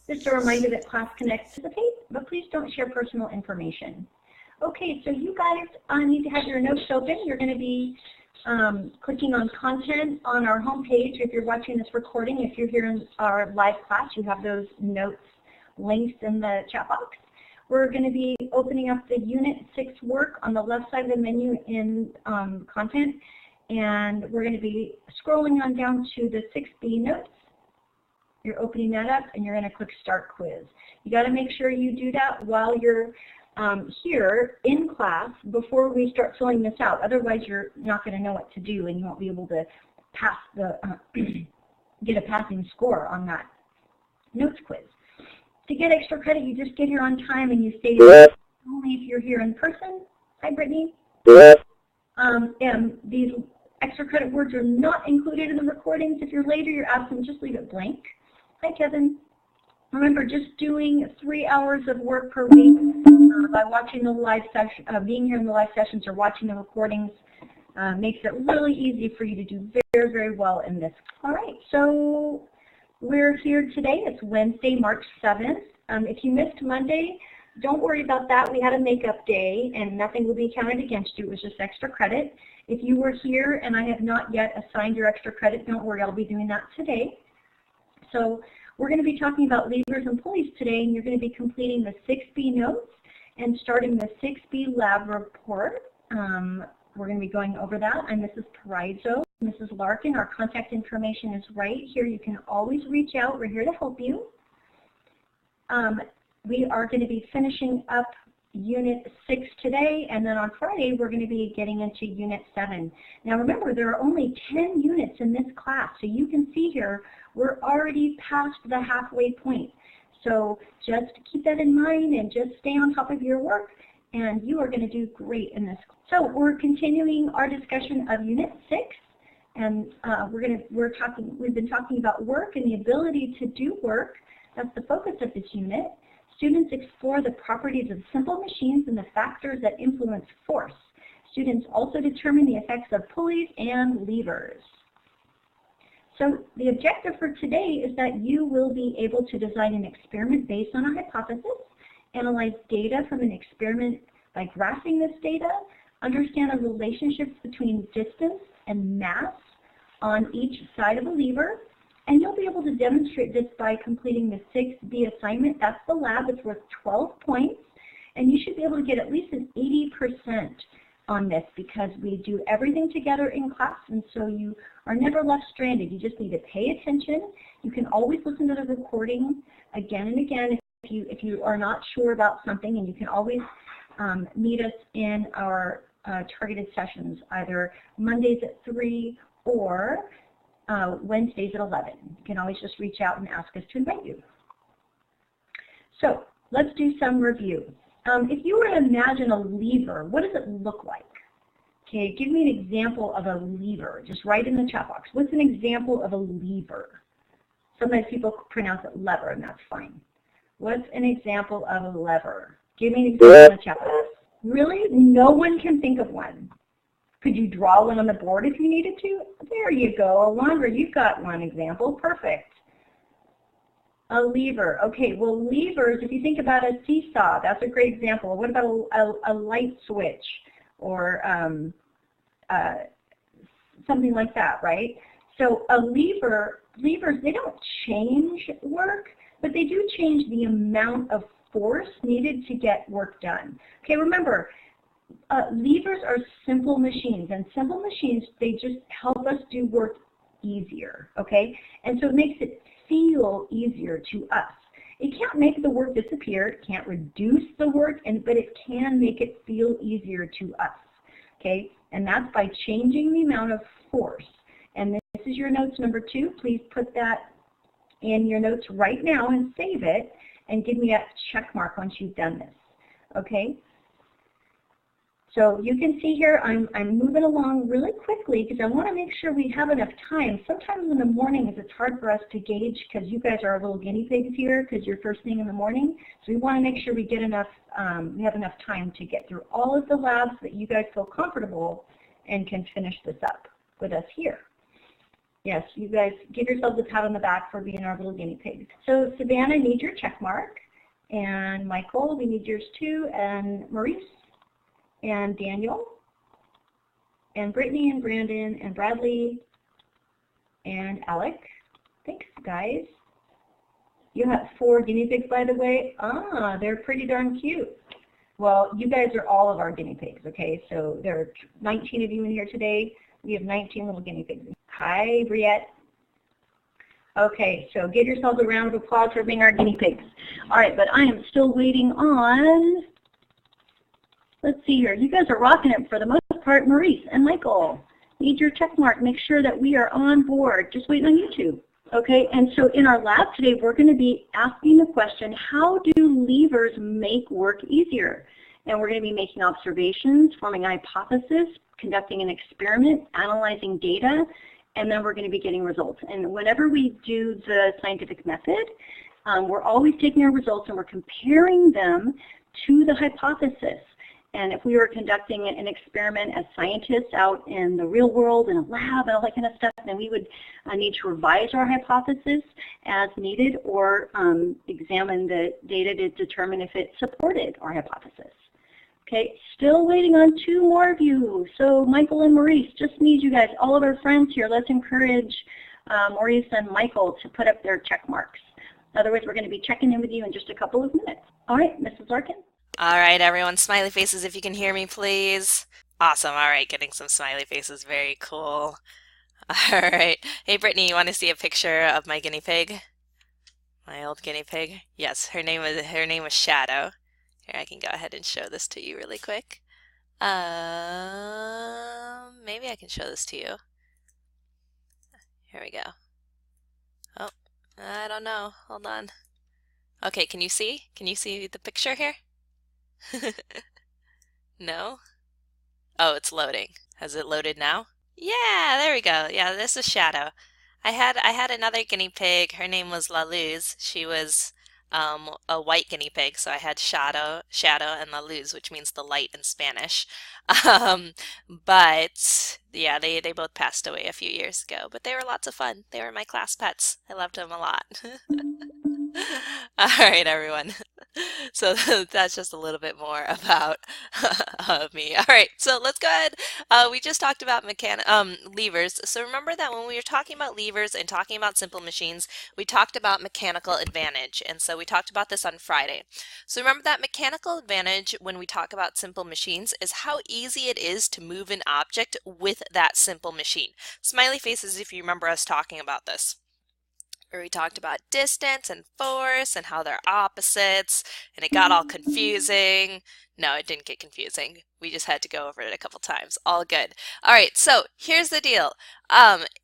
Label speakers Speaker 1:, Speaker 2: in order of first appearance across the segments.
Speaker 1: Just a reminder that class can participate, but please don't share personal information. Okay, so you guys need to have your notes open. You're going to be clicking on content on our homepage. If you're watching this recording, if you're here in our live class, you have those notes links in the chat box. We're going to be opening up the Unit 6 work on the left side of the menu in content, and we're going to be scrolling on down to the 6B notes. You're opening that up, and you're going to click Start Quiz. You got to make sure you do that while you're here in class before we start filling this out. Otherwise, you're not going to know what to do, and you won't be able to pass the get a passing score on that notes quiz. To get extra credit, you just get here on time and you stay only if you're here in person. Hi, Brittany. And these extra credit words are not included in the recordings. If you're later, you're absent, just leave it blank. Hi, Kevin. Remember, just doing 3 hours of work per week by watching the live session, being here in the live sessions or watching the recordings makes it really easy for you to do very, very well in this. All right, so we're here today. It's Wednesday, March 7th. If you missed Monday, don't worry about that. We had a makeup day, and nothing will be counted against you. It was just extra credit. If you were here and I have not yet assigned your extra credit, don't worry. I'll be doing that today. So we're going to be talking about levers and pulleys today, and you're going to be completing the 6B notes and starting the 6B lab report. We're going to be going over that. I'm Mrs. Paraizo. Mrs. Larkin, our contact information is right here. You can always reach out. We're here to help you. We are going to be finishing up Unit 6 today, and then on Friday we're going to be getting into Unit 7. Now remember, there are only 10 units in this class, so you can see here we're already past the halfway point. So just keep that in mind and just stay on top of your work, and you are going to do great in this. So we're continuing our discussion of Unit 6, and we've been talking about work and the ability to do work. That's the focus of this unit. Students explore the properties of simple machines and the factors that influence force. Students also determine the effects of pulleys and levers. So the objective for today is that you will be able to design an experiment based on a hypothesis, analyze data from an experiment by graphing this data, understand the relationships between distance and mass on each side of a lever, and you'll be able to demonstrate this by completing the 6B assignment. That's the lab. It's worth 12 points, and you should be able to get at least an 80% on this because we do everything together in class, and so you are never left stranded. You just need to pay attention. You can always listen to the recording again and again if you are not sure about something, and you can always meet us in our targeted sessions, either Mondays at 3 or Wednesdays at 11. You can always just reach out and ask us to invite you. So let's do some review. If you were to imagine a lever, what does it look like? Okay, give me an example of a lever. Just write in the chat box. What's an example of a lever? Sometimes people pronounce it lever, and that's fine. What's an example of a lever? Give me an example in the chat box. Really? No one can think of one. Could you draw one on the board if you needed to? There you go. Alondra, you've got one example. Perfect. A lever. Okay, well, levers, if you think about a seesaw, that's a great example. What about a light switch or something like that, right? So a levers, they don't change work, but they do change the amount of force needed to get work done. Okay, remember, levers are simple machines, and simple machines, they just help us do work easier, okay? And so it makes it feel easier to us. It can't make the work disappear, it can't reduce the work, but it can make it feel easier to us, okay? And that's by changing the amount of force. And this is your notes number 2. Please put that in your notes right now and save it, and give me a check mark once you've done this, okay? So you can see here I'm moving along really quickly because I want to make sure we have enough time. Sometimes in the mornings it's hard for us to gauge because you guys are little guinea pigs here because you're first thing in the morning. So we want to make sure we get enough, we have enough time to get through all of the labs that you guys feel comfortable and can finish this up with us here. Yes, you guys give yourselves a pat on the back for being our little guinea pigs. So Savannah needs your check mark, and Michael, we need yours too, and Maurice, and Daniel, and Brittany, and Brandon, and Bradley, and Alec. Thanks, guys. You have 4 guinea pigs, by the way. Ah, they're pretty darn cute. Well, you guys are all of our guinea pigs, okay? So there are 19 of you in here today. We have 19 little guinea pigs. Hi, Briette. Okay, so give yourselves a round of applause for being our guinea pigs. All right, but I am still waiting on, let's see here. You guys are rocking it for the most part. Maurice and Michael, need your check mark. Make sure that we are on board. Just waiting on YouTube. Okay, and so in our lab today, we're going to be asking the question, how do levers make work easier? And we're going to be making observations, forming a hypothesis, conducting an experiment, analyzing data, and then we're going to be getting results. And whenever we do the scientific method, we're always taking our results and we're comparing them to the hypothesis. And if we were conducting an experiment as scientists out in the real world, in a lab, and all that kind of stuff, then we would need to revise our hypothesis as needed or examine the data to determine if it supported our hypothesis. Okay, still waiting on 2 more of you. So Michael and Maurice, just need you guys, all of our friends here, let's encourage Maurice and Michael to put up their check marks. Otherwise, we're going to be checking in with you in just a couple of minutes. All right, Mrs. Larkin.
Speaker 2: All right, everyone, smiley faces if you can hear me, please. Awesome. All right, getting some smiley faces. Very cool. All right. Hey, Brittany, you want to see a picture of my guinea pig? My old guinea pig? Yes, her name was Shadow. Here, I can go ahead and show this to you really quick. Maybe I can show this to you. Here we go. Oh, I don't know. Hold on. Okay, can you see? Can you see the picture here? No? Oh, it's loading. Has it loaded now? Yeah, there we go. Yeah, this is Shadow. I had another guinea pig. Her name was La Luz. She was a white guinea pig, so I had Shadow, and La Luz, which means the light in Spanish. But yeah, they both passed away a few years ago. But they were lots of fun. They were my class pets. I loved them a lot. All right, everyone. So that's just a little bit more about me. All right, so let's go ahead. We just talked about levers. So remember that when we were talking about levers and talking about simple machines, we talked about mechanical advantage. And so we talked about this on Friday. So remember that mechanical advantage when we talk about simple machines is how easy it is to move an object with that simple machine. Smiley faces if you remember us talking about this, where we talked about distance and force and how they're opposites, and it got all confusing. No, it didn't get confusing. We just had to go over it a couple times. All good. All right, so here's the deal.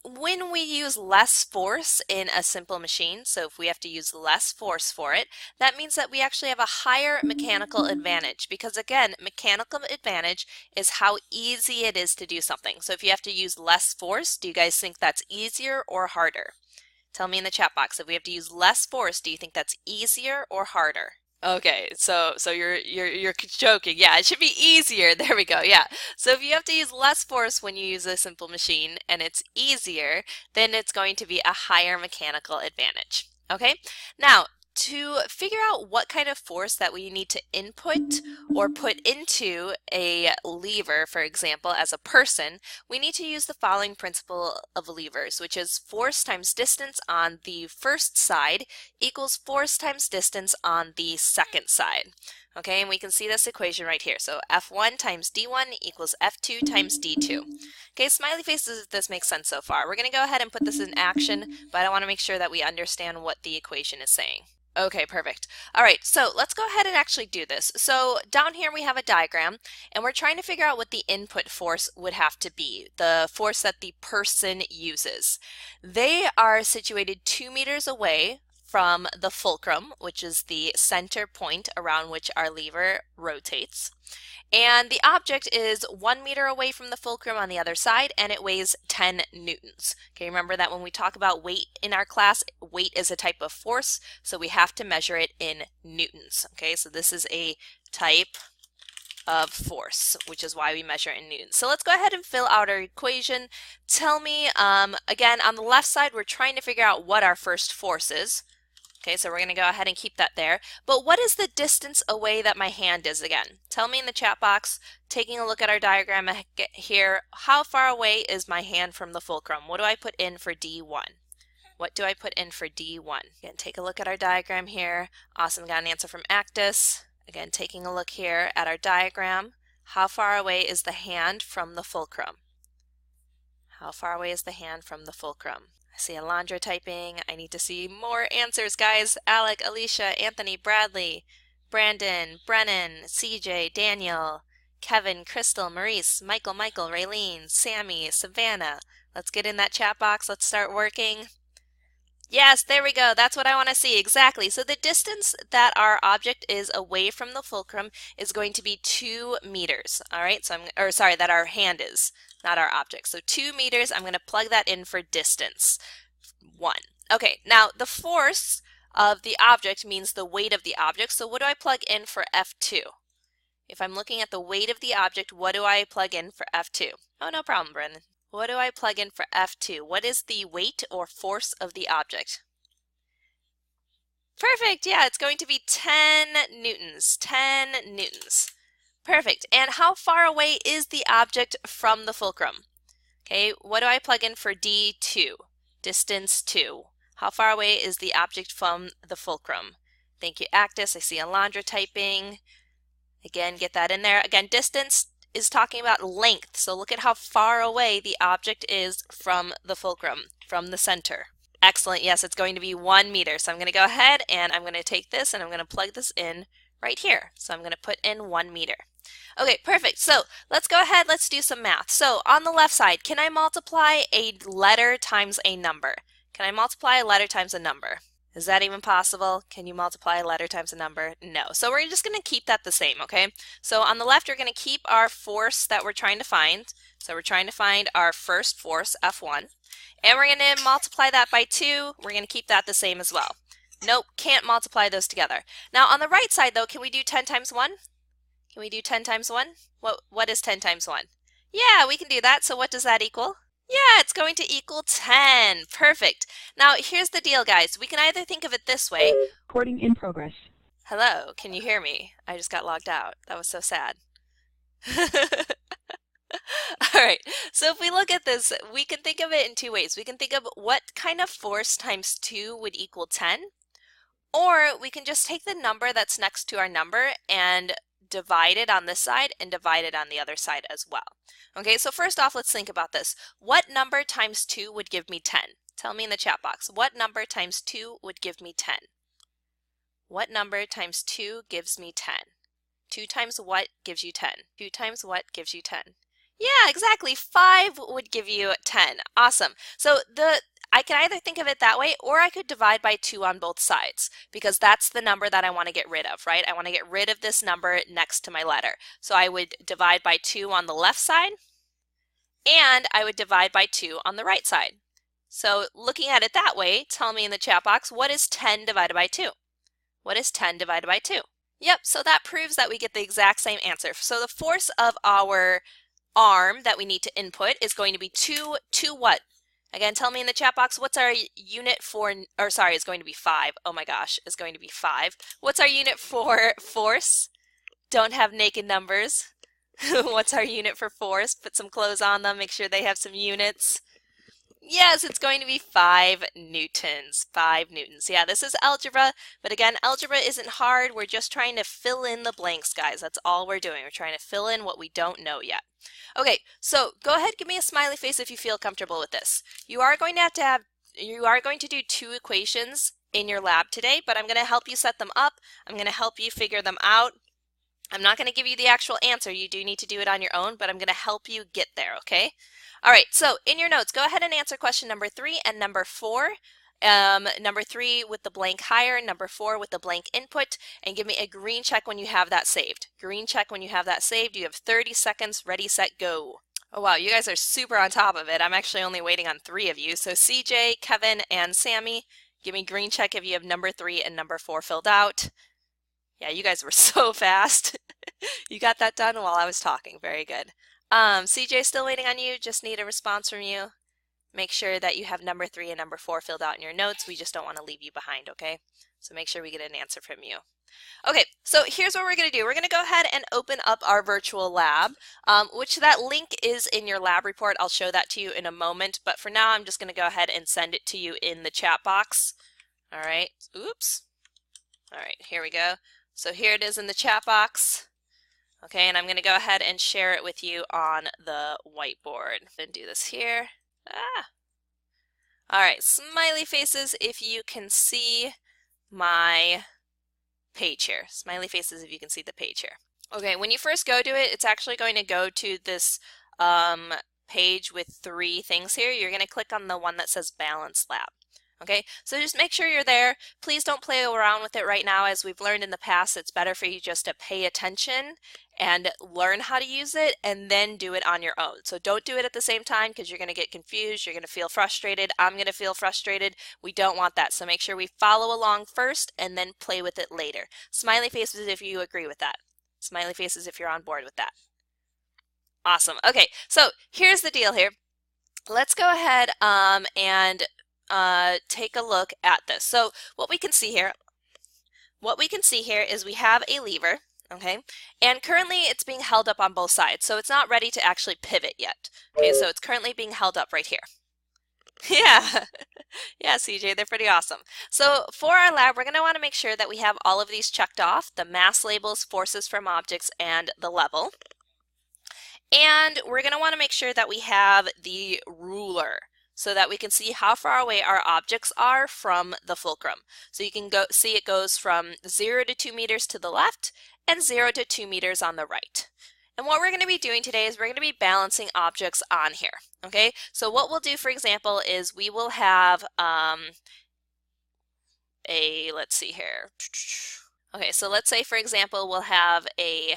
Speaker 2: When we use less force in a simple machine, so if we have to use less force for it, that means that we actually have a higher mechanical advantage, because again, mechanical advantage is how easy it is to do something. So if you have to use less force, do you guys think that's easier or harder? Tell me in the chat box, if we have to use less force, do you think that's easier or harder? Okay, so you're joking. Yeah, it should be easier. There we go. Yeah. So if you have to use less force when you use a simple machine and it's easier, then it's going to be a higher mechanical advantage. Okay? Now, to figure out what kind of force that we need to input or put into a lever, for example, as a person, we need to use the following principle of levers, which is force times distance on the first side equals force times distance on the second side. Okay, and we can see this equation right here. So F1 times D1 equals F2 times D2. Okay, smiley faces if this makes sense so far. We're going to go ahead and put this in action, but I want to make sure that we understand what the equation is saying. Okay, perfect. All right, so let's go ahead and actually do this. So down here we have a diagram, and we're trying to figure out what the input force would have to be, the force that the person uses. They are situated 2 meters away from the fulcrum, which is the center point around which our lever rotates. And the object is 1 meter away from the fulcrum on the other side, and it weighs 10 newtons. Okay, remember that when we talk about weight in our class, weight is a type of force, so we have to measure it in newtons. Okay, so this is a type of force, which is why we measure in newtons. So let's go ahead and fill out our equation. Tell me, again, on the left side, we're trying to figure out what our first force is. Okay, so we're going to go ahead and keep that there. But what is the distance away that my hand is again? Tell me in the chat box, taking a look at our diagram here, how far away is my hand from the fulcrum? What do I put in for D1? What do I put in for D1? Again, take a look at our diagram here. Awesome, got an answer from Actus. Again, taking a look here at our diagram. How far away is the hand from the fulcrum? How far away is the hand from the fulcrum? I see Alondra typing. I need to see more answers, guys. Alec, Alicia, Anthony, Bradley, Brandon, Brennan, CJ, Daniel, Kevin, Crystal, Maurice, Michael, Raylene, Sammy, Savannah. Let's get in that chat box. Let's start working. Yes, there we go. That's what I want to see. Exactly. So the distance that our object is away from the fulcrum is going to be 2 meters. All right. So that our hand is, not our object. So 2 meters, I'm going to plug that in for distance. 1. Okay. Now the force of the object means the weight of the object. So what do I plug in for F2? If I'm looking at the weight of the object, what do I plug in for F2? Oh, no problem, Brennan. What do I plug in for F2? What is the weight or force of the object? Perfect. Yeah, it's going to be 10 newtons. 10 newtons. Perfect. And how far away is the object from the fulcrum? Okay, what do I plug in for D2? Distance 2. How far away is the object from the fulcrum? Thank you, Actus. I see Alondra typing. Again, get that in there. Again, distance is talking about length. So look at how far away the object is from the fulcrum, from the center. Excellent. Yes, it's going to be 1 meter. So I'm going to go ahead and I'm going to take this and I'm going to plug this in right here. So I'm going to put in 1 meter. Okay, perfect. So let's go ahead. Let's do some math. So on the left side, can I multiply a letter times a number? Can I multiply a letter times a number? Is that even possible? Can you multiply a letter times a number? No. So we're just going to keep that the same, okay? So on the left, we're going to keep our force that we're trying to find. So we're trying to find our first force, F1. And we're going to multiply that by 2. We're going to keep that the same as well. Nope, can't multiply those together. Now on the right side, though, can we do 10 times 1? Can we do 10 times 1? What is 10 times 1? Yeah, we can do that. So what does that equal? Yeah, it's going to equal 10. Perfect. Now, here's the deal, guys. We can either think of it this way.
Speaker 3: Recording in progress.
Speaker 2: Hello, can you hear me? I just got logged out. That was so sad. All right, so if we look at this, we can think of it in 2 ways. We can think of what kind of force times 2 would equal 10, or we can just take the number that's next to our number and divide it on this side and divide it on the other side as well. Okay, so first off, let's think about this. What number times 2 would give me 10? Tell me in the chat box. What number times 2 would give me 10? What number times 2 gives me 10? 2 times what gives you 10? 2 times what gives you 10? Yeah, exactly. 5 would give you 10. Awesome. So I can either think of it that way, or I could divide by 2 on both sides, because that's the number that I want to get rid of, right? I want to get rid of this number next to my letter. So I would divide by 2 on the left side, and I would divide by 2 on the right side. So looking at it that way, tell me in the chat box, what is 10 divided by 2? What is 10 divided by 2? Yep, so that proves that we get the exact same answer. So the force of our arm that we need to input is going to be 2 what? Again, tell me in the chat box, what's our unit for, or sorry, it's going to be 5. Oh my gosh, it's going to be 5. What's our unit for force? Don't have naked numbers. What's our unit for force? Put some clothes on them, make sure they have some units. Yes, it's going to be 5 newtons. 5 newtons. Yeah, this is algebra, but again, algebra isn't hard. We're just trying to fill in the blanks, guys. That's all we're doing. We're trying to fill in what we don't know yet. Okay, so go ahead, give me a smiley face if you feel comfortable with this. You are going to do 2 equations in your lab today, but I'm going to help you set them up. I'm going to help you figure them out. I'm not going to give you the actual answer. You do need to do it on your own, but I'm going to help you get there, okay? All right, so in your notes, go ahead and answer question number 3 and number 4. Number 3 with the blank higher, number 4 with the blank input, and give me a green check when you have that saved. Green check when you have that saved. You have 30 seconds, ready, set, go. Oh wow, you guys are super on top of it. I'm actually only waiting on 3 of you. So CJ, Kevin, and Sammy, give me green check if you have number 3 and number 4 filled out. Yeah, you guys were so fast. You got that done while I was talking. Very good. CJ, still waiting on you. Just need a response from you. Make sure that you have number 3 and number 4 filled out in your notes. We just don't want to leave you behind, okay? So make sure we get an answer from you. Okay, so here's what we're going to do. We're going to go ahead and open up our virtual lab, which that link is in your lab report. I'll show that to you in a moment, but for now I'm just going to go ahead and send it to you in the chat box. All right, oops. All right, here we go. So here it is in the chat box. Okay, and I'm going to go ahead and share it with you on the whiteboard. Then do this here. All right, smiley faces if you can see my page here. Smiley faces if you can see the page here. Okay, when you first go to it, it's actually going to go to this page with 3 things here. You're going to click on the one that says Balance Lab. Okay, so just make sure you're there. Please don't play around with it right now. As we've learned in the past, it's better for you just to pay attention and learn how to use it and then do it on your own. So don't do it at the same time because you're going to get confused. You're going to feel frustrated. I'm going to feel frustrated. We don't want that. So make sure we follow along first and then play with it later. Smiley faces if you agree with that. Smiley faces if you're on board with that. Awesome. Okay, so here's the deal here. Let's go ahead and take a look at this. So what we can see here is we have a lever, okay, and currently it's being held up on both sides, so it's not ready to actually pivot yet. Okay, so it's currently being held up right here. Yeah, yeah, CJ, they're pretty awesome. So for our lab, we're going to want to make sure that we have all of these checked off: the mass labels, forces from objects, and the level. And we're going to want to make sure that we have the ruler, so that we can see how far away our objects are from the fulcrum. So you can see it goes from 0 to 2 meters to the left and 0 to 2 meters on the right. And what we're going to be doing today is we're going to be balancing objects on here. Okay, so what we'll do, for example, is we will have let's see here. Okay, so let's say, for example, we'll have a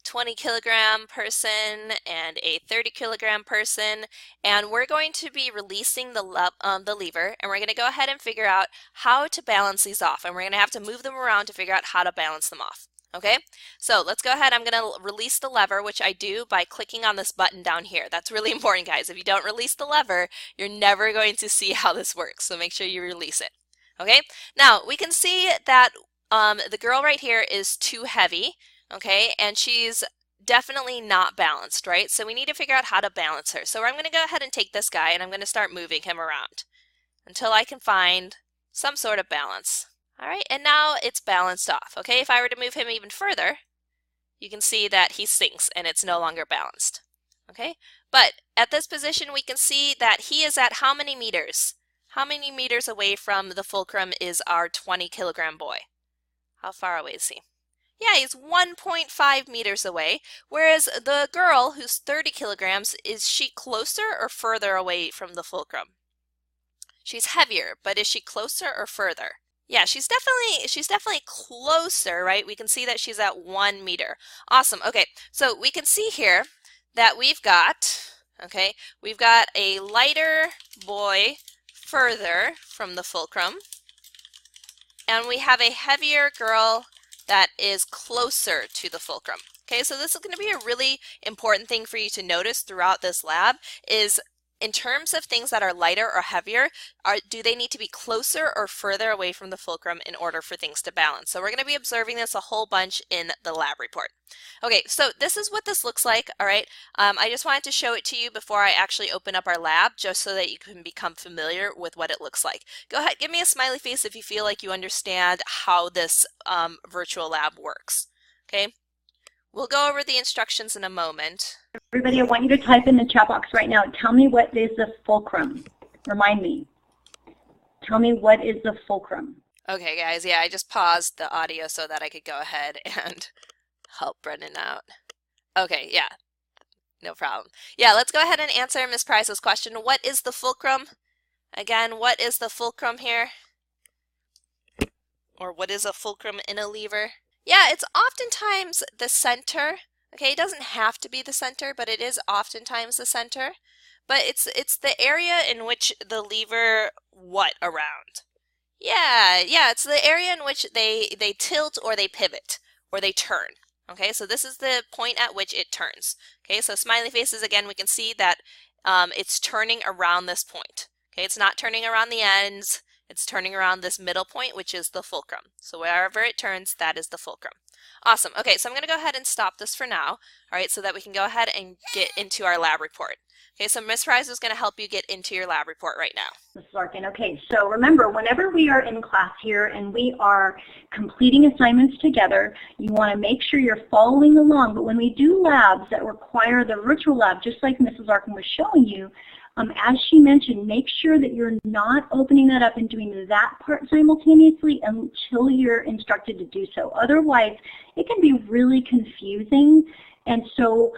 Speaker 2: 20 kilogram person and a 30 kilogram person, and we're going to be releasing the lever, and we're going to go ahead and figure out how to balance these off, and we're going to have to move them around to figure out how to balance them off. Okay, so let's go ahead. I'm going to release the lever, which I do by clicking on this button down here. That's really important, guys. If you don't release the lever, you're never going to see how this works, so make sure you release it. Okay, now we can see that the girl right here is too heavy. Okay, and she's definitely not balanced, right? So we need to figure out how to balance her. So I'm going to go ahead and take this guy and I'm going to start moving him around until I can find some sort of balance. All right, and now it's balanced off. Okay, if I were to move him even further, you can see that he sinks and it's no longer balanced. Okay, but at this position we can see that he is at how many meters? How many meters away from the fulcrum is our 20 kilogram boy? How far away is he? Yeah, he's 1.5 meters away, whereas the girl, who's 30 kilograms, is she closer or further away from the fulcrum? She's heavier, but is she closer or further? Yeah, she's definitely closer, right? We can see that she's at 1 meter. Awesome. Okay, so we can see here that we've got a lighter boy further from the fulcrum, and we have a heavier girl that is closer to the fulcrum. Okay, so this is going to be a really important thing for you to notice throughout this lab is in terms of things that are lighter or heavier, do they need to be closer or further away from the fulcrum in order for things to balance? So we're going to be observing this a whole bunch in the lab report. Okay, so this is what this looks like, all right? I just wanted to show it to you before I actually open up our lab, just so that you can become familiar with what it looks like. Go ahead, give me a smiley face if you feel like you understand how this virtual lab works, okay? We'll go over the instructions in a moment.
Speaker 1: Everybody, I want you to type in the chat box right now. Tell me what is the fulcrum. Remind me. Tell me what is the fulcrum.
Speaker 2: Okay, guys. Yeah, I just paused the audio so that I could go ahead and help Brendan out. Okay, yeah. No problem. Yeah, let's go ahead and answer Ms. Price's question. What is the fulcrum? Again, what is the fulcrum here? Or what is a fulcrum in a lever? Yeah, it's oftentimes the center. Okay, it doesn't have to be the center, but it is oftentimes the center. But it's the area in which the lever around? Yeah, it's the area in which they tilt or they pivot or they turn. Okay, so this is the point at which it turns. Okay, so smiley faces, again, we can see that it's turning around this point. Okay, it's not turning around the ends, it's turning around this middle point, which is the fulcrum. So wherever it turns, that is the fulcrum. Awesome. Okay, so I'm going to go ahead and stop this for now, all right, so that we can go ahead and get into our lab report. Okay, so Ms. Price is going to help you get into your lab report right now.
Speaker 1: Mrs. Larkin, okay, so remember, whenever we are in class here and we are completing assignments together, you want to make sure you're following along. But when we do labs that require the virtual lab, just like Mrs. Larkin was showing you, as she mentioned, make sure that you're not opening that up and doing that part simultaneously until you're instructed to do so. Otherwise, it can be really confusing. And so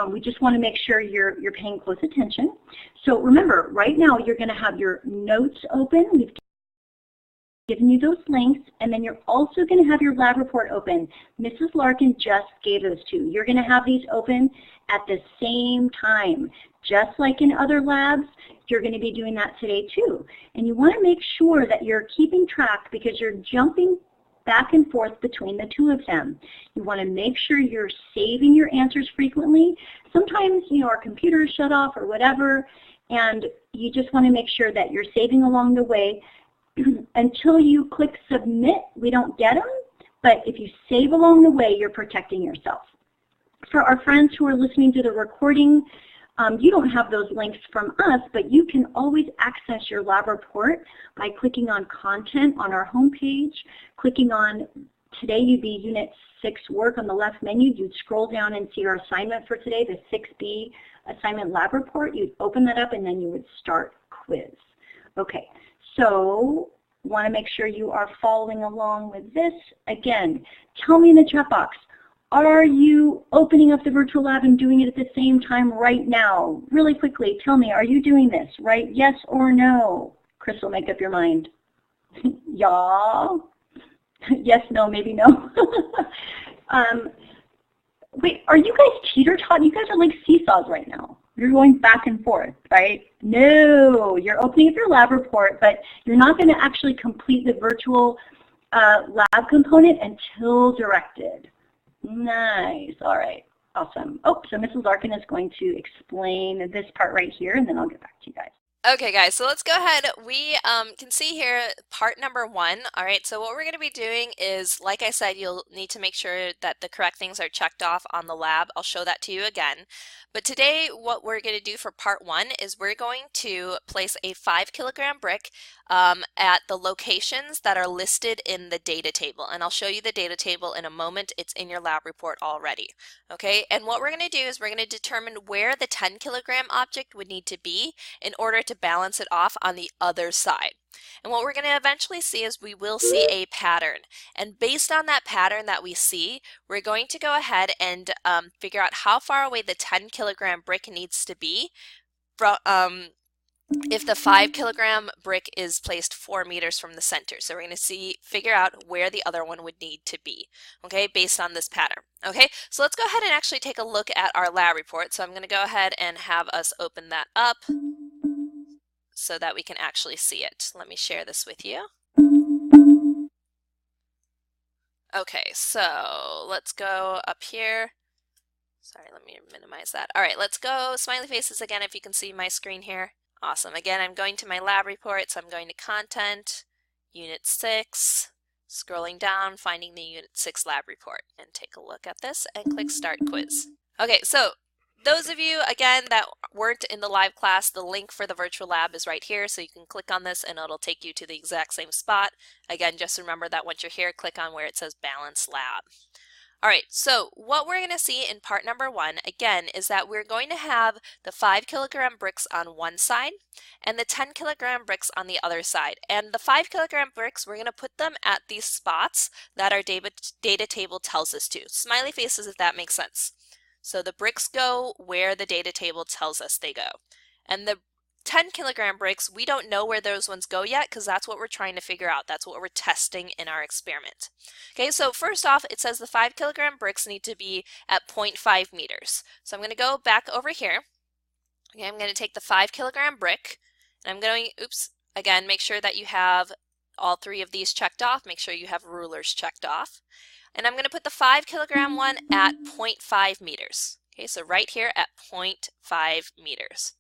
Speaker 1: we just want to make sure you're paying close attention. So remember, right now you're going to have your notes open. We've given you those links, and then you're also going to have your lab report open. Mrs. Larkin just gave those to you. You're going to have these open at the same time. Just like in other labs, you're going to be doing that today too. And you want to make sure that you're keeping track because you're jumping back and forth between the two of them. You want to make sure you're saving your answers frequently. Sometimes, you know, our computers shut off or whatever, and you just want to make sure that you're saving along the way. Until you click submit, we don't get them, but if you save along the way, you're protecting yourself. For our friends who are listening to the recording, you don't have those links from us, but you can always access your lab report by clicking on content on our homepage, clicking on today you'd be Unit 6 work on the left menu. You'd scroll down and see our assignment for today, the 6B assignment lab report. You'd open that up and then you would start quiz. Okay, so want to make sure you are following along with this. Again, tell me in the chat box, are you opening up the virtual lab and doing it at the same time right now? Really quickly, tell me, are you doing this, right? Yes or no? Crystal, make up your mind. Yeah. Yes, no, maybe no. Wait, are you guys teeter-totting? You guys are like seesaws right now. You're going back and forth, right? No, you're opening up your lab report, but you're not going to actually complete the virtual lab component until directed. Nice, all right, awesome. Oh, so Mrs. Larkin is going to explain this part right here, and then I'll get back to you guys.
Speaker 2: Okay guys, so let's go ahead. We can see here part number 1. All right, so what we're going to be doing is, like I said, you'll need to make sure that the correct things are checked off on the lab. I'll show that to you again. But today what we're going to do for part 1 is we're going to place a 5-kilogram brick at the locations that are listed in the data table. And I'll show you the data table in a moment. It's in your lab report already. Okay, and what we're going to do is we're going to determine where the 10-kilogram object would need to be in order to balance it off on the other side. And what we're going to eventually see is we will see a pattern. And based on that pattern that we see, we're going to go ahead and figure out how far away the 10-kilogram brick needs to be from, if the 5-kilogram brick is placed 4 meters from the center. So we're going to figure out where the other one would need to be, okay, based on this pattern. Okay, so let's go ahead and actually take a look at our lab report. So I'm going to go ahead and have us open that up so that we can actually see it. Let me share this with you. Okay, so let's go up here. Sorry, let me minimize that. All right, let's go smiley faces again if you can see my screen here. Awesome. Again, I'm going to my lab report, so I'm going to Content, Unit 6, scrolling down, finding the Unit 6 lab report, and take a look at this and click Start Quiz. Okay, so those of you, again, that weren't in the live class, the link for the virtual lab is right here, so you can click on this and it'll take you to the exact same spot. Again, just remember that once you're here, click on where it says Balance Lab. All right, so what we're going to see in part number 1, again, is that we're going to have the 5-kilogram bricks on one side and the 10-kilogram bricks on the other side. And the 5-kilogram bricks, we're going to put them at these spots that our data table tells us to. Smiley faces if that makes sense. So the bricks go where the data table tells us they go. And the 10-kilogram bricks, we don't know where those ones go yet because that's what we're trying to figure out. That's what we're testing in our experiment. Okay, so first off, it says the 5-kilogram bricks need to be at 0.5 meters. So I'm going to go back over here. Okay, I'm going to take the 5-kilogram brick, and I'm going to, again, make sure that you have all 3 of these checked off. Make sure you have rulers checked off. And I'm going to put the 5 kilogram one at 0.5 meters. Okay, so right here at 0.5 meters.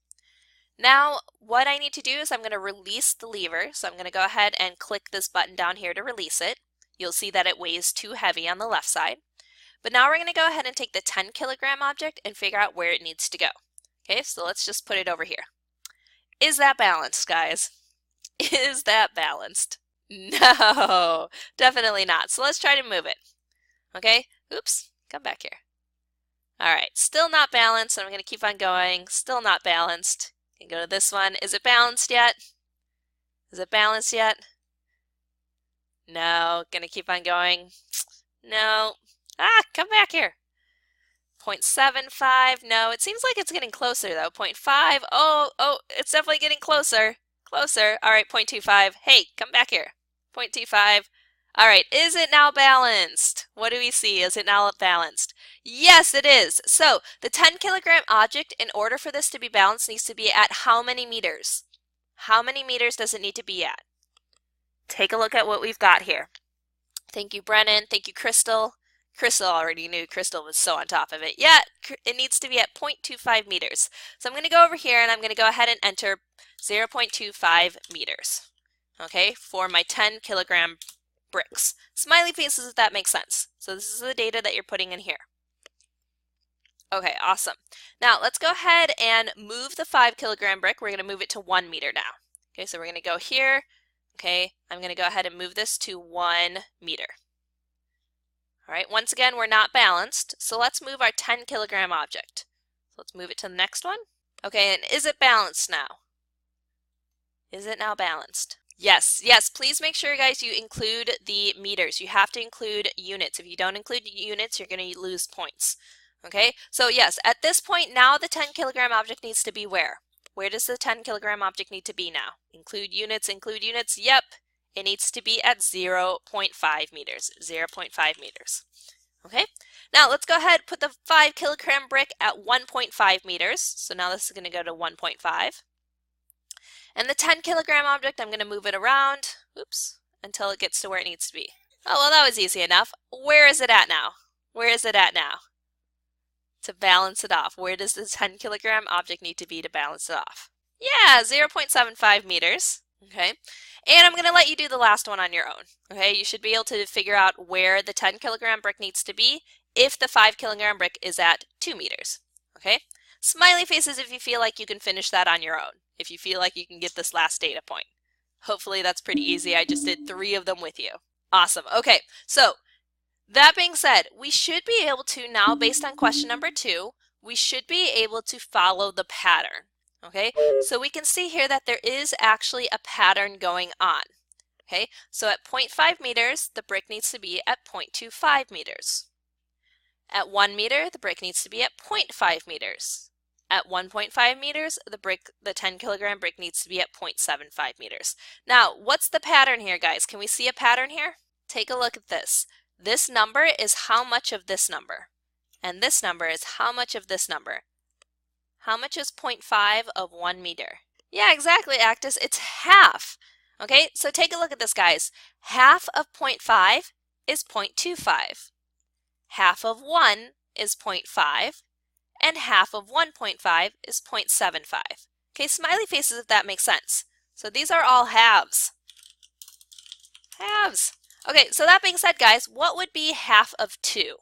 Speaker 2: Now, what I need to do is I'm going to release the lever. So I'm going to go ahead and click this button down here to release it. You'll see that it weighs too heavy on the left side. But now we're going to go ahead and take the 10 kilogram object and figure out where it needs to go. Okay, so let's just put it over here. Is that balanced, guys? Is that balanced? No, definitely not. So let's try to move it. Okay, oops, come back here. All right, still not balanced. I'm going to keep on going. Still not balanced. Can go to this one. Is it balanced yet? Is it balanced yet? No, gonna keep on going. No. Ah, come back here. 0.75. No, it seems like it's getting closer though. 0.5. Oh, it's definitely getting closer. Closer. All right, 0.25. Hey, come back here. 0.25. All right, is it now balanced? What do we see? Is it now balanced? Yes, it is. So the 10 kilogram object, in order for this to be balanced, needs to be at how many meters? How many meters does it need to be at? Take a look at what we've got here. Thank you, Brennan. Thank you, Crystal. Crystal already knew. Crystal was so on top of it. Yeah, it needs to be at 0.25 meters. So I'm going to go over here and I'm going to go ahead and enter 0.25 meters. Okay, for my 10 kilogram bricks. Smiley faces if that makes sense. So this is the data that you're putting in here. Okay, awesome. Now let's go ahead and move the 5 kilogram brick. We're going to move it to 1 meter now. Okay, so we're going to go here. Okay, I'm going to go ahead and move this to 1 meter. All right, once again, we're not balanced. So let's move our 10 kilogram object. So let's move it to the next one. Okay, and is it balanced now? Is it now balanced? Yes, yes, please make sure, guys, you include the meters. You have to include units. If you don't include units, you're going to lose points. Okay, so yes, at this point now the 10 kilogram object needs to be where? Where does the 10 kilogram object need to be now? Include units, include units. Yep, it needs to be at 0.5 meters, 0.5 meters. Okay, now let's go ahead and put the 5 kilogram brick at 1.5 meters. So now this is going to go to 1.5. And the 10 kilogram object, I'm going to move it around, oops, until it gets to where it needs to be. Oh, well, that was easy enough. Where is it at now? Where is it at now? To balance it off. Where does the 10 kilogram object need to be to balance it off? Yeah, 0.75 meters. Okay, and I'm going to let you do the last one on your own. Okay, you should be able to figure out where the 10 kilogram brick needs to be if the 5 kilogram brick is at 2 meters. Okay, smiley faces if you feel like you can finish that on your own. If you feel like you can get this last data point. Hopefully that's pretty easy. I just did 3 of them with you. Awesome. Okay, so that being said, we should be able to now, based on question number 2, we should be able to follow the pattern. Okay, so we can see here that there is actually a pattern going on. Okay, so at 0.5 meters, the brick needs to be at 0.25 meters. At 1 meter, the brick needs to be at 0.5 meters. At 1.5 meters, the 10 kilogram brick needs to be at 0.75 meters. Now, what's the pattern here, guys? Can we see a pattern here? Take a look at this. This number is how much of this number? And this number is how much of this number? How much is 0.5 of 1 meter? Yeah, exactly, Actus. It's half. Okay, so take a look at this, guys. Half of 0.5 is 0.25. Half of 1 is 0.5. And half of 1.5 is 0.75. Okay, smiley faces if that makes sense. So these are all halves. Halves. Okay, so that being said, guys, what would be half of 2?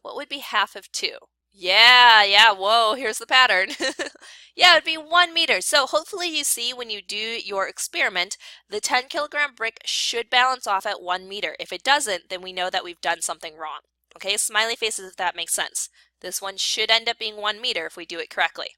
Speaker 2: What would be half of 2? Yeah, whoa, here's the pattern. Yeah, it would be 1 meter. So hopefully you see when you do your experiment, the 10 kilogram brick should balance off at 1 meter. If it doesn't, then we know that we've done something wrong. Okay, smiley faces if that makes sense. This one should end up being 1 meter if we do it correctly.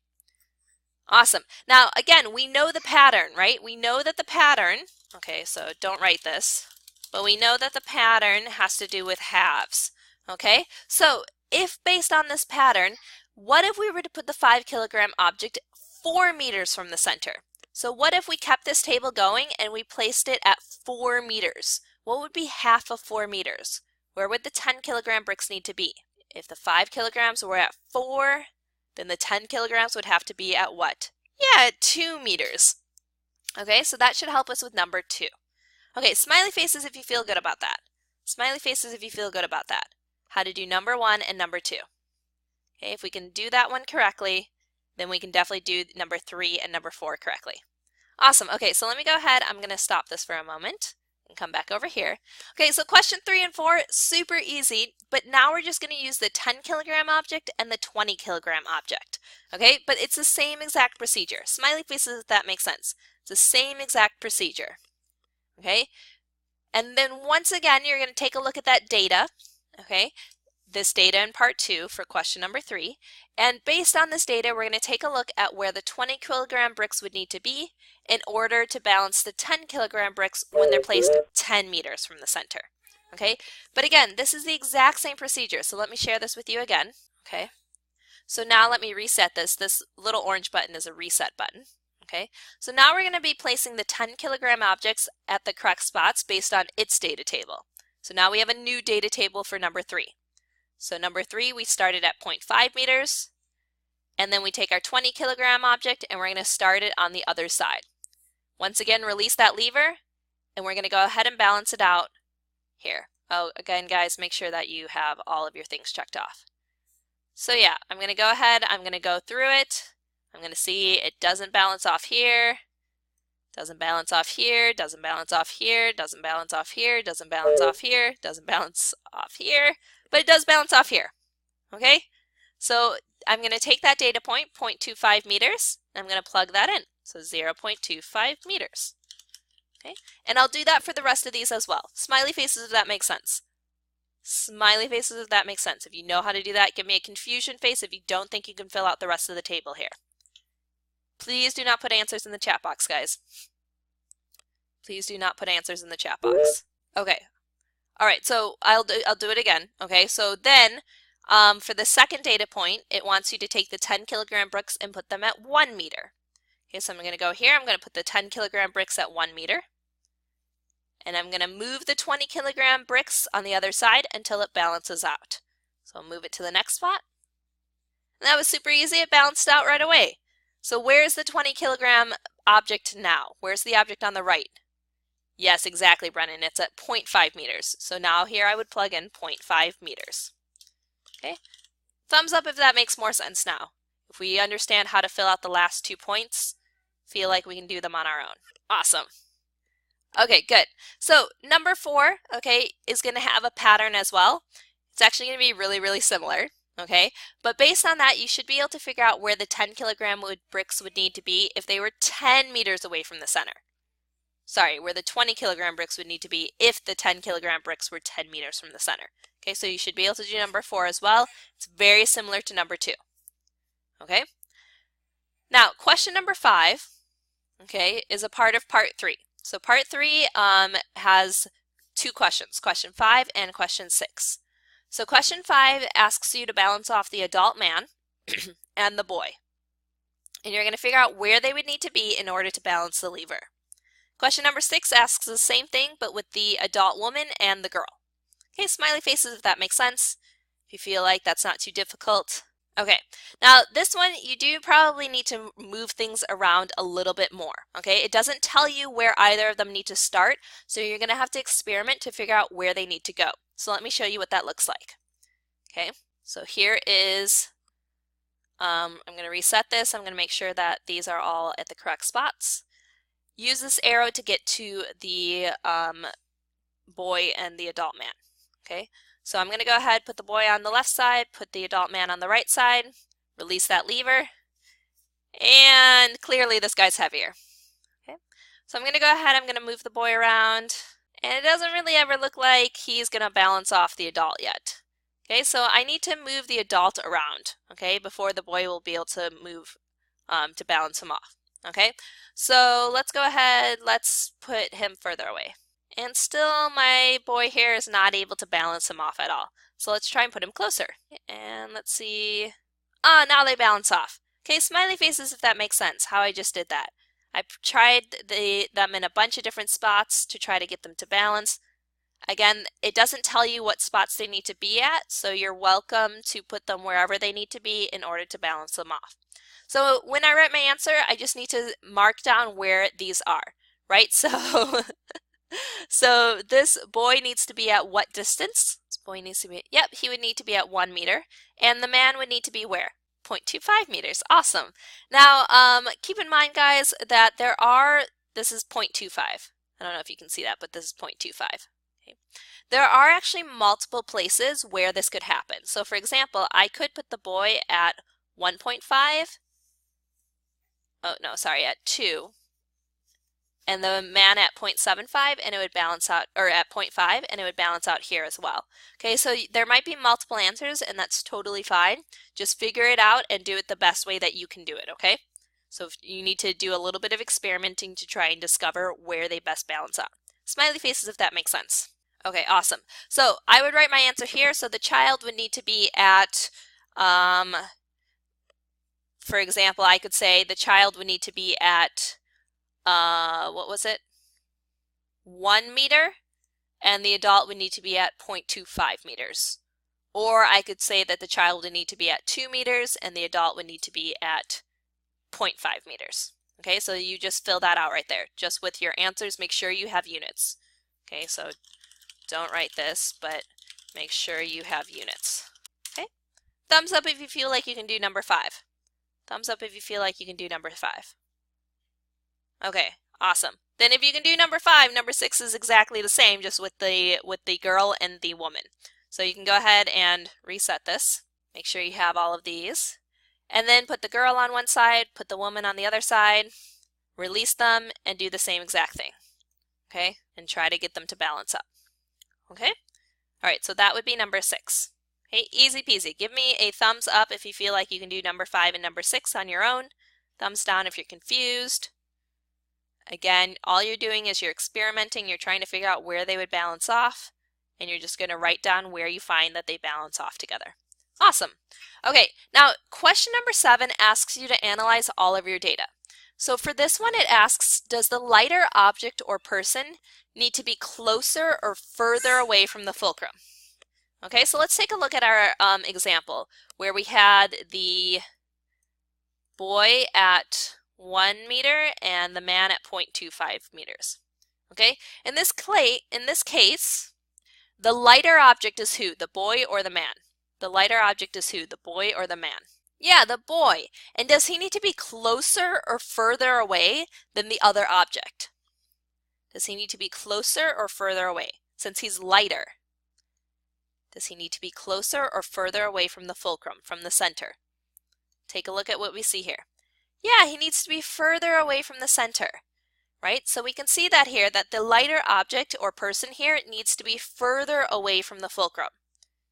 Speaker 2: Awesome. Now, again, we know the pattern, right? We know that the pattern, okay, so don't write this, but we know that the pattern has to do with halves, okay? So if based on this pattern, what if we were to put the 5 kilogram object 4 meters from the center? So what if we kept this table going and we placed it at 4 meters? What would be half of 4 meters? Where would the 10 kilogram bricks need to be? If the 5 kilograms were at 4, then the 10 kilograms would have to be at what? Yeah, at 2 meters. Okay, so that should help us with number 2. Okay, smiley faces if you feel good about that. Smiley faces if you feel good about that. How to do number 1 and number 2. Okay, if we can do that one correctly, then we can definitely do number 3 and number 4 correctly. Awesome. Okay, so let me go ahead. I'm going to stop this for a moment and come back over here. Okay, so question 3 and 4, super easy, but now we're just going to use the 10 kilogram object and the 20 kilogram object. Okay, but it's the same exact procedure. Smiley faces, if that makes sense. It's the same exact procedure. Okay, and then once again, you're going to take a look at that data. Okay, this data in part 2 for question number 3. And based on this data, we're going to take a look at where the 20 kilogram bricks would need to be in order to balance the 10 kilogram bricks when they're placed 10 meters from the center. Okay, but again, this is the exact same procedure. So let me share this with you again. Okay, so now let me reset this. This little orange button is a reset button. Okay, so now we're going to be placing the 10 kilogram objects at the correct spots based on its data table. So now we have a new data table for number 3. So number 3, we started at 0.5 meters, and then we take our 20 kilogram object and we're going to start it on the other side. Once again, release that lever, and we're going to go ahead and balance it out here. Oh, again, guys, make sure that you have all of your things checked off. So yeah, I'm going to go ahead, I'm going to go through it. I'm going to see it doesn't balance off here, doesn't balance off here, doesn't balance off here, doesn't balance off here, doesn't balance off here, doesn't balance off here, but it does balance off here. Okay, so I'm going to take that data point, 0.25 meters, and I'm going to plug that in. So 0.25 meters. Okay, and I'll do that for the rest of these as well. Smiley faces if that makes sense. Smiley faces if that makes sense. If you know how to do that, give me a confusion face if you don't think you can fill out the rest of the table here. Please do not put answers in the chat box, guys. Please do not put answers in the chat box. Okay. All right, so I'll do it again. Okay, so then for the second data point, it wants you to take the 10 kilogram bricks and put them at 1 meter. Okay, so I'm going to go here. I'm going to put the 10 kilogram bricks at 1 meter. And I'm going to move the 20 kilogram bricks on the other side until it balances out. So I'll move it to the next spot. And that was super easy. It balanced out right away. So where's the 20 kilogram object now? Where's the object on the right? Yes, exactly, Brennan. It's at 0.5 meters. So now here I would plug in 0.5 meters. Okay. Thumbs up if that makes more sense now. If we understand how to fill out the last 2 points, feel like we can do them on our own. Awesome. Okay, good. So number 4, okay, is going to have a pattern as well. It's actually going to be really, really similar. Okay, but based on that, you should be able to figure out where the 10 kilogram bricks would need to be if they were 10 meters away from the center. Sorry, where the 20 kilogram bricks would need to be if the 10 kilogram bricks were 10 meters from the center. Okay, so you should be able to do number 4 as well. It's very similar to number 2. Okay, now question number 5, okay, is a part of part 3. So part 3 has 2 questions, question 5 and question 6. So question 5 asks you to balance off the adult man and the boy. And you're going to figure out where they would need to be in order to balance the lever. Question number 6 asks the same thing, but with the adult woman and the girl. Okay, smiley faces if that makes sense. If you feel like that's not too difficult. Okay, now this one you do probably need to move things around a little bit more. Okay, it doesn't tell you where either of them need to start, so you're going to have to experiment to figure out where they need to go. So let me show you what that looks like. Okay, so here is, I'm going to reset this. I'm going to make sure that these are all at the correct spots. Use this arrow to get to the boy and the adult man. Okay, so I'm going to go ahead, put the boy on the left side, put the adult man on the right side, release that lever, and clearly this guy's heavier. Okay, so I'm going to go ahead, I'm going to move the boy around. And it doesn't really ever look like he's going to balance off the adult yet. Okay, so I need to move the adult around, okay, before the boy will be able to move to balance him off. Okay, so let's go ahead, let's put him further away. And still my boy here is not able to balance him off at all. So let's try and put him closer. And let's see. Ah, now they balance off. Okay, smiley faces if that makes sense, how I just did that. I tried them in a bunch of different spots to try to get them to balance. Again, it doesn't tell you what spots they need to be at, so you're welcome to put them wherever they need to be in order to balance them off. So when I write my answer, I just need to mark down where these are, right? So So this boy needs to be at what distance? This boy needs to be, yep, he would need to be at 1 meter. And the man would need to be where? 0.25 meters. Awesome. Now, keep in mind, guys, that this is 0.25. I don't know if you can see that, but this is 0.25. Okay. There are actually multiple places where this could happen. So for example, I could put the boy at 1.5. Oh, no, sorry, at 2. And the man at 0.75, and it would balance out, or at 0.5, and it would balance out here as well. Okay, so there might be multiple answers, and that's totally fine. Just figure it out and do it the best way that you can do it, okay? So you need to do a little bit of experimenting to try and discover where they best balance out. Smiley faces if that makes sense. Okay, awesome. So I would write my answer here. So the child would need to be at, for example, I could say the child would need to be at what was it? 1 meter, and the adult would need to be at 0.25 meters. Or I could say that the child would need to be at 2 meters and the adult would need to be at 0.5 meters. Okay, so you just fill that out right there. Just with your answers, make sure you have units. Okay, so don't write this, but make sure you have units. Okay, thumbs up if you feel like you can do number 5. Thumbs up if you feel like you can do number 5. Okay, awesome. Then if you can do number 5, number 6 is exactly the same, just with the girl and the woman. So you can go ahead and reset this. Make sure you have all of these. And then put the girl on one side, put the woman on the other side, release them, and do the same exact thing. Okay, and try to get them to balance up. Okay? All right, so that would be number 6. Okay, easy peasy. Give me a thumbs up if you feel like you can do number 5 and number 6 on your own. Thumbs down if you're confused. Again, all you're doing is you're experimenting, you're trying to figure out where they would balance off, and you're just going to write down where you find that they balance off together. Awesome. Okay, now question number 7 asks you to analyze all of your data. So for this one, it asks, does the lighter object or person need to be closer or further away from the fulcrum? Okay, so let's take a look at our example where we had the boy at 1 meter and the man at 0.25 meters. Okay, in this case, the lighter object is who? The boy or the man? The lighter object is who? The boy or the man? Yeah, the boy. And does he need to be closer or further away than the other object? Does he need to be closer or further away? Since he's lighter, does he need to be closer or further away from the fulcrum, from the center? Take a look at what we see here. Yeah, he needs to be further away from the center, right? So we can see that here, that the lighter object or person here needs to be further away from the fulcrum.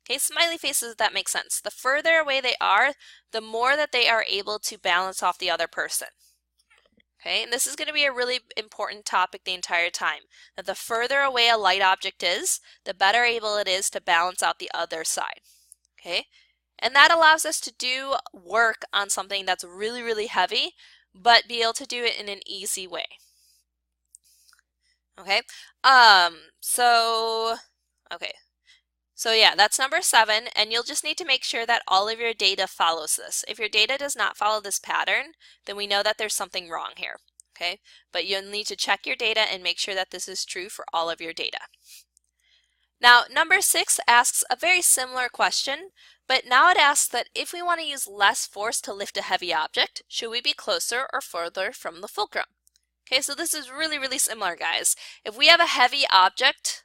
Speaker 2: Okay, smiley faces, that makes sense. The further away they are, the more that they are able to balance off the other person. Okay, and this is going to be a really important topic the entire time, that the further away a light object is, the better able it is to balance out the other side. Okay, and that allows us to do work on something that's really, really heavy, but be able to do it in an easy way. Okay, So yeah, that's number 7, and you'll just need to make sure that all of your data follows this. If your data does not follow this pattern, then we know that there's something wrong here, okay? But you'll need to check your data and make sure that this is true for all of your data. Now, number 6 asks a very similar question, but now it asks that if we want to use less force to lift a heavy object, should we be closer or further from the fulcrum? Okay, so this is really, really similar, guys. If we have a heavy object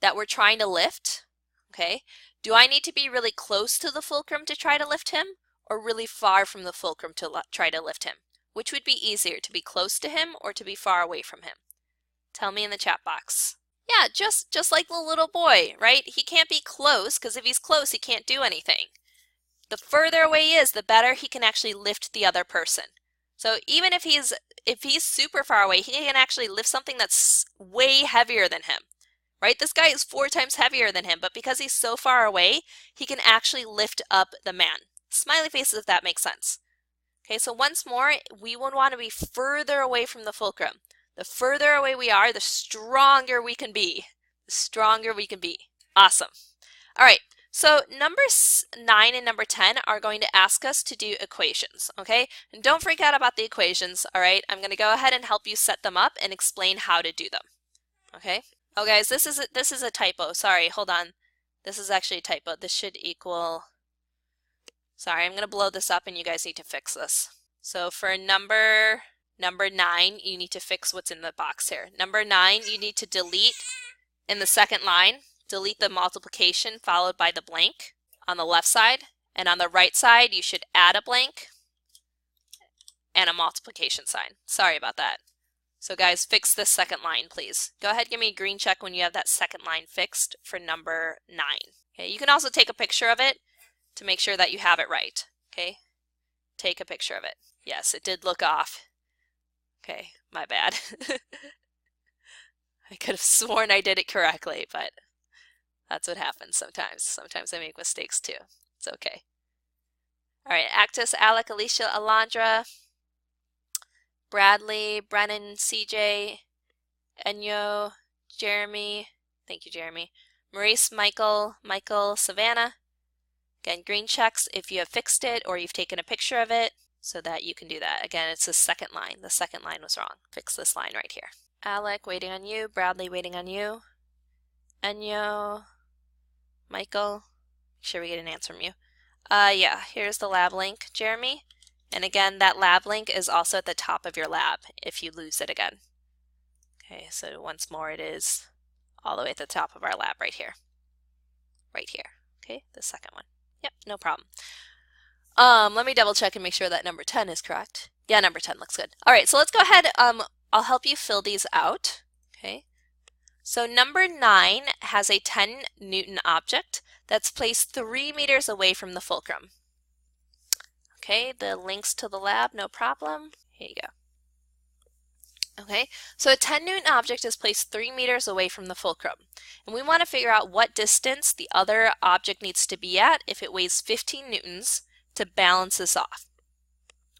Speaker 2: that we're trying to lift, okay, do I need to be really close to the fulcrum to try to lift him, or really far from the fulcrum to try to lift him? Which would be easier, to be close to him or to be far away from him? Tell me in the chat box. Yeah, just like the little boy, right? He can't be close, because if he's close, he can't do anything. The further away he is, the better he can actually lift the other person. So even if he's super far away, he can actually lift something that's way heavier than him. Right? This guy is 4 times heavier than him, but because he's so far away, he can actually lift up the man. Smiley faces if that makes sense. Okay, so once more, we would want to be further away from the fulcrum. The further away we are, the stronger we can be. The stronger we can be. Awesome. All right, so number 9 and number 10 are going to ask us to do equations, okay? And don't freak out about the equations, all right? I'm going to go ahead and help you set them up and explain how to do them. Okay. Oh guys, this is a typo. Sorry, hold on. This is actually a typo. This should equal, sorry, I'm going to blow this up and you guys need to fix this. So for number 9, you need to fix what's in the box here. Number 9, you need to delete in the second line, delete the multiplication followed by the blank on the left side. And on the right side, you should add a blank and a multiplication sign. Sorry about that. So guys, fix this second line, please. Go ahead, give me a green check when you have that second line fixed for number 9. Okay, you can also take a picture of it to make sure that you have it right. Okay, take a picture of it. Yes, it did look off. Okay, my bad. I could have sworn I did it correctly, but that's what happens sometimes. Sometimes I make mistakes too. It's okay. All right, Actus, Alec, Alicia, Alondra, Bradley, Brennan, CJ, Enyo, Jeremy, thank you, Jeremy, Maurice, Michael, Savannah. Again, green checks if you have fixed it or you've taken a picture of it so that you can do that. Again, it's the second line. The second line was wrong. Fix this line right here. Alec, waiting on you. Bradley, waiting on you. Enyo, Michael, make sure we get an answer from you. Yeah, here's the lab link, Jeremy. And again, that lab link is also at the top of your lab if you lose it again. Okay, so once more it is all the way at the top of our lab right here. Right here. Okay, the second one. Yep, no problem. Let me double check and make sure that number 10 is correct. Yeah, number 10 looks good. All right, so let's go ahead. I'll help you fill these out. Okay. So number 9 has a 10 Newton object that's placed 3 meters away from the fulcrum. Okay, the links to the lab, no problem. Here you go. Okay, so a 10 Newton object is placed 3 meters away from the fulcrum. And we want to figure out what distance the other object needs to be at if it weighs 15 newtons to balance this off.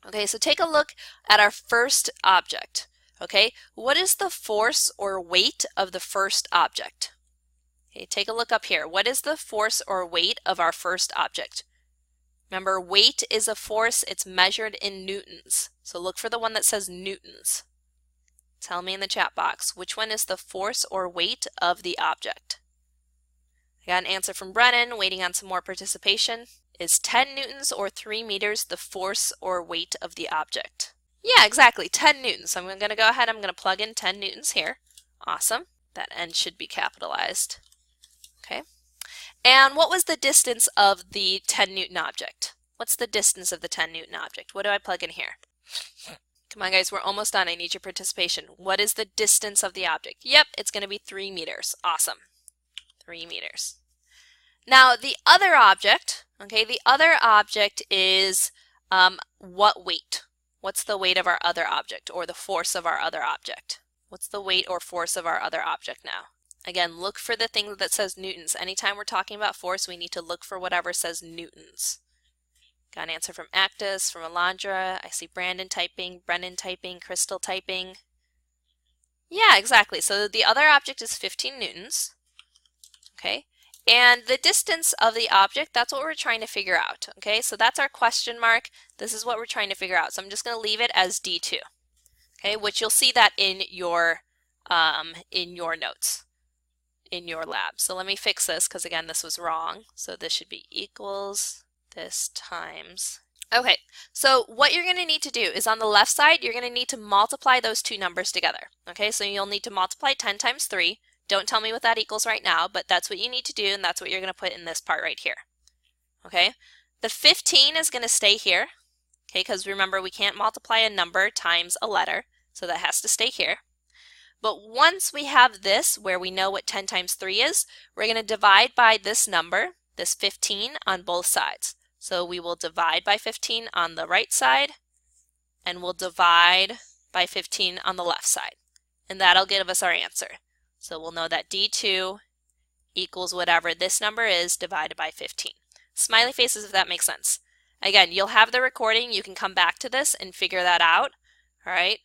Speaker 2: Okay, so take a look at our first object. Okay, what is the force or weight of the first object? Okay, take a look up here. What is the force or weight of our first object? Remember, weight is a force. It's measured in newtons. So look for the one that says newtons. Tell me in the chat box, which one is the force or weight of the object? I got an answer from Brennan, waiting on some more participation. Is 10 newtons or 3 meters the force or weight of the object? Yeah, exactly, 10 newtons. So I'm going to go ahead, I'm going to plug in 10 newtons here. Awesome. That N should be capitalized. Okay. And what was the distance of the 10 Newton object? What's the distance of the 10 Newton object? What do I plug in here? Come on guys, we're almost done. I need your participation. What is the distance of the object? Yep, it's going to be 3 meters. Awesome. 3 meters. Now the other object, okay, the other object is what weight? What's the weight of our other object or the force of our other object? What's the weight or force of our other object now? Again, look for the thing that says newtons. Anytime we're talking about force, we need to look for whatever says newtons. Got an answer from Actus, from Alondra. I see Brandon typing, Brennan typing, Crystal typing. Yeah, exactly. So the other object is 15 newtons. Okay. And the distance of the object, that's what we're trying to figure out. Okay, so that's our question mark. This is what we're trying to figure out. So I'm just going to leave it as D2. Okay, which you'll see that in your notes, in your lab. So let me fix this because again this was wrong. So this should be equals this times. Okay, so what you're going to need to do is on the left side you're going to need to multiply those two numbers together. Okay, so you'll need to multiply 10 times 3. Don't tell me what that equals right now, but that's what you need to do and that's what you're going to put in this part right here. Okay, the 15 is going to stay here. Okay, because remember we can't multiply a number times a letter, so that has to stay here. But once we have this, where we know what 10 times 3 is, we're going to divide by this number, this 15, on both sides. So we will divide by 15 on the right side, and we'll divide by 15 on the left side. And that'll give us our answer. So we'll know that D2 equals whatever this number is divided by 15. Smiley faces if that makes sense. Again, you'll have the recording. You can come back to this and figure that out. All right.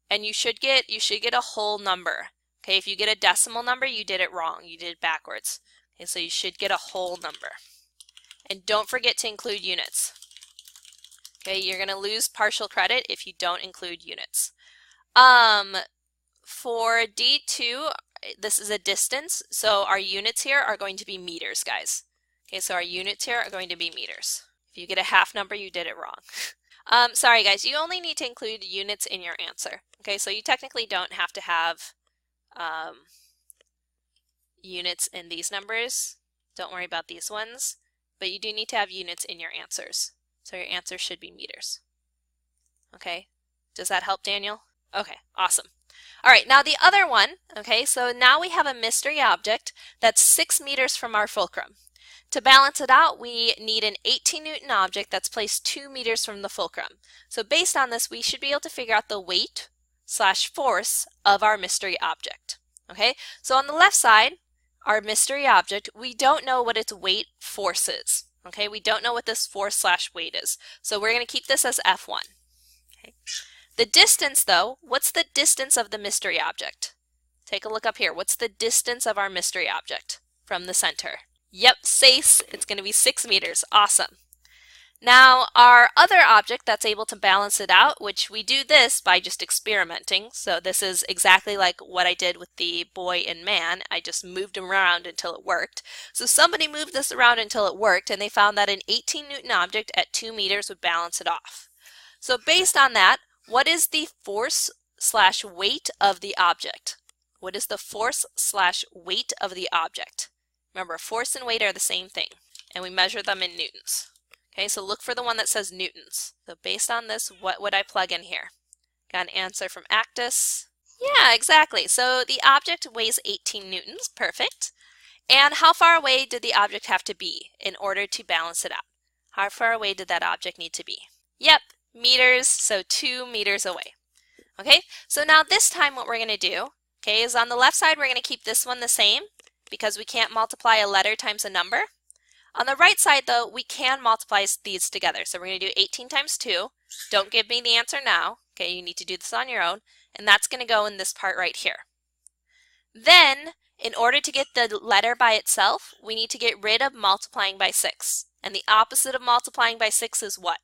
Speaker 2: And you should get a whole number. Okay, if you get a decimal number, you did it wrong. You did it backwards. Okay, so you should get a whole number. And don't forget to include units. Okay, you're going to lose partial credit if you don't include units. For D2, this is a distance, so our units here are going to be meters, guys. Okay, so our units here are going to be meters. If you get a half number, you did it wrong. Sorry guys, you only need to include units in your answer. Okay, so you technically don't have to have units in these numbers. Don't worry about these ones, but you do need to have units in your answers. So your answer should be meters. Okay, does that help, Daniel? Okay, awesome. All right, now the other one, okay, so now we have a mystery object that's 6 meters from our fulcrum. To balance it out, we need an 18 Newton object that's placed 2 meters from the fulcrum. So based on this, we should be able to figure out the weight / force of our mystery object. Okay, so on the left side, our mystery object, we don't know what its weight force is. Okay, we don't know what this force / weight is. So we're going to keep this as F1. Okay. The distance though, what's the distance of the mystery object? Take a look up here. What's the distance of our mystery object from the center? Yep, it's going to be 6 meters. Awesome. Now our other object that's able to balance it out, which we do this by just experimenting. So this is exactly like what I did with the boy and man. I just moved them around until it worked. So somebody moved this around until it worked, and they found that an 18 Newton object at 2 meters would balance it off. So based on that, what is the force / weight of the object? What is the force / weight of the object? Remember, force and weight are the same thing, and we measure them in newtons. Okay, so look for the one that says newtons. So based on this, what would I plug in here? Got an answer from Actus. Yeah, exactly. So the object weighs 18 newtons. Perfect. And how far away did the object have to be in order to balance it out? How far away did that object need to be? Yep, meters, so 2 meters away. Okay, so now this time what we're going to do, okay, is on the left side we're going to keep this one the same because we can't multiply a letter times a number. On the right side though, we can multiply these together. So we're going to do 18 times 2. Don't give me the answer now. Okay, you need to do this on your own. And that's going to go in this part right here. Then, in order to get the letter by itself, we need to get rid of multiplying by 6. And the opposite of multiplying by 6 is what?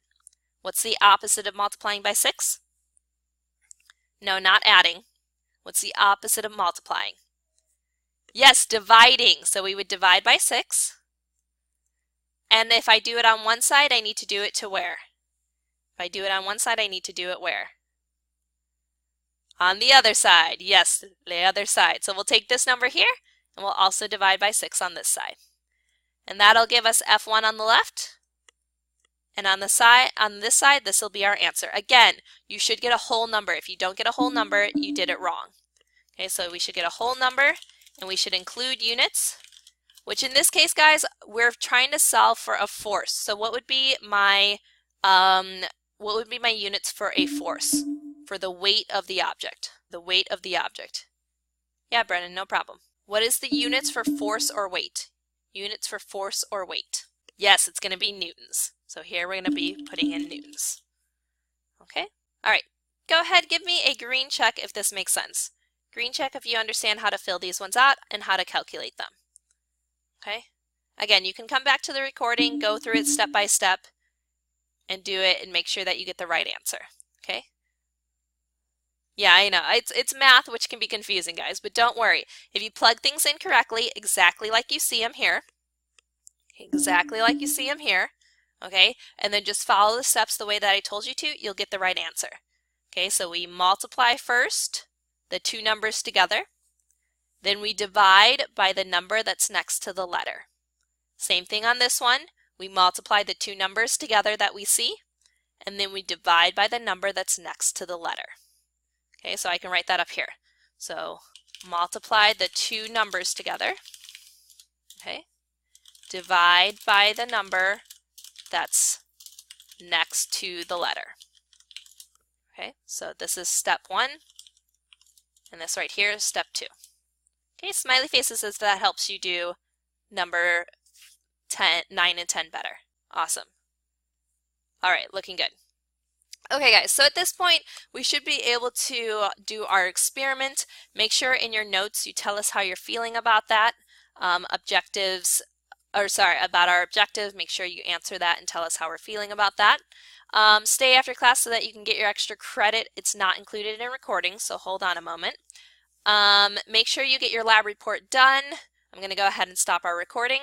Speaker 2: What's the opposite of multiplying by 6? No, not adding. What's the opposite of multiplying? Yes, dividing. So we would divide by 6. And if I do it on one side, I need to do it to where? If I do it on one side, I need to do it where? On the other side. Yes, the other side. So we'll take this number here, and we'll also divide by 6 on this side. And that'll give us F1 on the left. And on this side, this will be our answer. Again, you should get a whole number. If you don't get a whole number, you did it wrong. Okay, so we should get a whole number, and we should include units. Which in this case, guys, we're trying to solve for a force. So what would be my units for a force? For the weight of the object. The weight of the object. Yeah, Brennan, no problem. What is the units for force or weight? Units for force or weight. Yes, it's going to be newtons. So here we're going to be putting in newtons. Okay? All right. Go ahead, give me a green check if this makes sense. Green check if you understand how to fill these ones out and how to calculate them. Okay? Again, you can come back to the recording, go through it step by step, and do it and make sure that you get the right answer. Okay? Yeah, I know. It's math, which can be confusing, guys, but don't worry. If you plug things in correctly, exactly like you see them here, okay, and then just follow the steps the way that I told you to, you'll get the right answer. Okay, so we multiply first the two numbers together. Then we divide by the number that's next to the letter. Same thing on this one. We multiply the two numbers together that we see, and then we divide by the number that's next to the letter. Okay, so I can write that up here. So multiply the two numbers together. Okay, divide by the number that's next to the letter. Okay, so this is step 1, and this right here is step 2. Okay, smiley faces says that helps you do number 9 and 10 better. Awesome. All right, looking good. Okay guys, so at this point we should be able to do our experiment. Make sure in your notes you tell us how you're feeling about that. About our objective. Make sure you answer that and tell us how we're feeling about that. Stay after class so that you can get your extra credit. It's not included in recording, so hold on a moment. Make sure you get your lab report done. I'm going to go ahead and stop our recording.